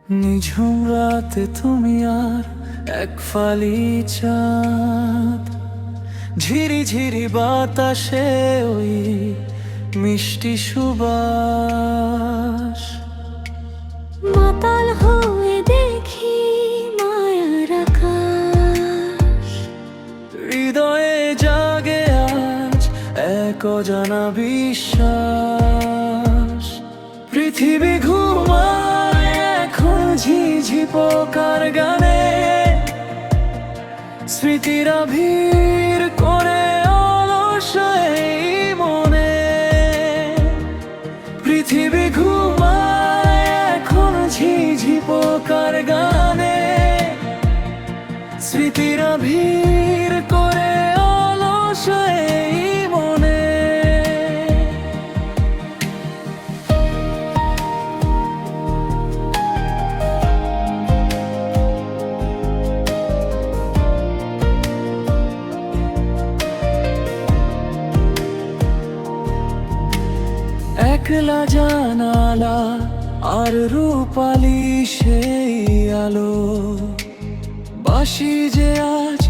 নিঝুম রাতে তুমি আর এক ফালি চাঁদ, ঝিরি ঝিরি বাতাসে ওই মিষ্টি সুবাস। মাতাল হয়ে দেখি মায়ার আকাশ, হৃদয়ে জাগে আজ এক অজানা বিশ্বাস। পৃথিবী ঘুমায় এখন ঝিঝি পোকার গানে, স্মৃতিরা ভিড় করে অলস এই মনে। পৃথিবী ঘুমায় এখন ঝিঝি পোকার গানে, স্মৃতিরা ভিড় করে অলস এই মনে। একলা জানালা আর রূপালি সেই আলো, বাসি যে আজ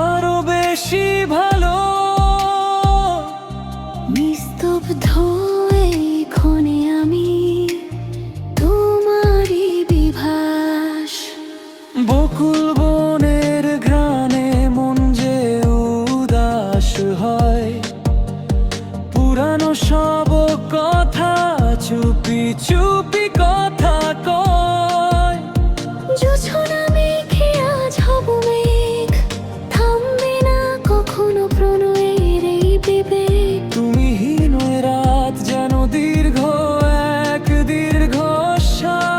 আরো বেশি ভালো। নিস্তব্ধ এই ক্ষণে আমি তোমারই বিভাস। বকুল বনের ঘ্রাণে মন যে উদাস হয়, পুরানো সব কথা চুপি চুপি কথা কয়। জোছনা মেঘে আজ হব মেঘ, থামবে না কখনো প্রণয়ের এই বিবেক। তুমি হীন রাত যেন দীর্ঘ এক দীর্ঘ শ্বাস।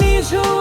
নিঝুম